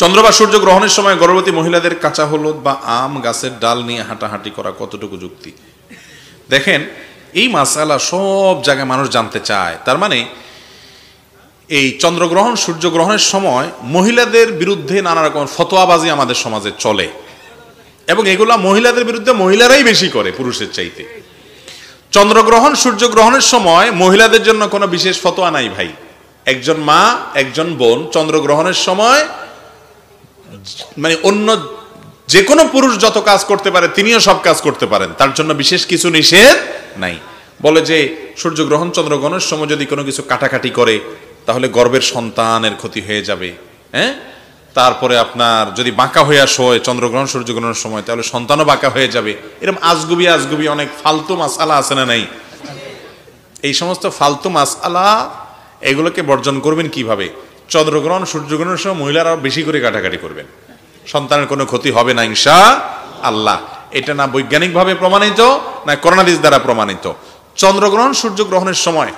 চন্দ্র বা সূর্য গ্রহণের সময় গর্ভবতী মহিলাদের কাঁচা হলুদ বা আম গাছের ডাল নিয়ে হাঁটাহাঁটি করা কতটুকু যুক্তি? দেখেন, এই মাসালা সব জায়গায় মানুষ জানতে চায়। তার মানে এই চন্দ্রগ্রহণ সূর্যগ্রহণের সময় মহিলাদের বিরুদ্ধে নানা রকম ফতোয়াবাজি আমাদের সমাজে চলে, এবং এগুলা মহিলাদের বিরুদ্ধে মহিলারাই বেশি করে পুরুষের চাইতে। চন্দ্রগ্রহণ সূর্যগ্রহণের সময় মহিলাদের জন্য কোনো বিশেষ ফতোয়া নাই ভাই। একজন মা, একজন বোন চন্দ্রগ্রহণের সময় মানে অন্য যে কোনো পুরুষ যত কাজ করতে পারে তিনিও সব কাজ করতে পারেন, তার জন্য বিশেষ কিছু নিষেধ নাই। বলে যে সূর্যগ্রহণ চন্দ্রগ্রহণের সময় যদি কোনো কিছু কাটাকাটি করে তাহলে গর্ভের সন্তানের ক্ষতি হয়ে যাবে। হ্যাঁ, তারপরে আপনার যদি বাঁকা হইয়া শোয় চন্দ্রগ্রহণ সূর্যগ্রহণের সময় তাহলে সন্তানও বাঁকা হয়ে যাবে। এরকম আজগুবি অনেক ফালতু মাসআলা আছে না নাই? এই সমস্ত ফালতু মাসআলা এগুলোকে বর্জন করবেন কিভাবে? চন্দ্রগ্রহণ সূর্যগ্রহণের সময় মহিলারা বেশি করে কাটাকাটি করবেন, সন্তানের কোনো ক্ষতি হবে না ইনশাআল্লাহ। এটা না বৈজ্ঞানিকভাবে প্রমাণিত না কোরআন হাদিস দ্বারা প্রমাণিত। চন্দ্রগ্রহণ সূর্যগ্রহণের সময়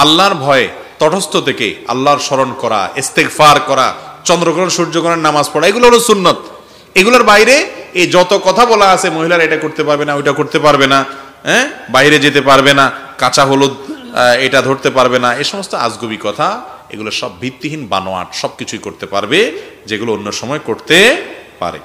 আল্লাহর ভয়ে তটস্থ থেকে আল্লাহর স্মরণ করা, ইস্তেগফার করা, চন্দ্রগ্রহণ সূর্যগ্রহণের নামাজ পড়া, এগুলো হলো সুন্নত। এগুলোর বাইরে এই যত কথা বলা আছে মহিলারা এটা করতে পারবে না, ওইটা করতে পারবে না, হ্যাঁ, বাইরে যেতে পারবে না, কাঁচা হলুদ এটা ধরতে পারবে না, এই সমস্ত আজগুবি কথা, এগুলো সব ভিত্তিহীন বানোয়াট। সবকিছুই করতে পারবে যেগুলো অন্য সময় করতে পারে।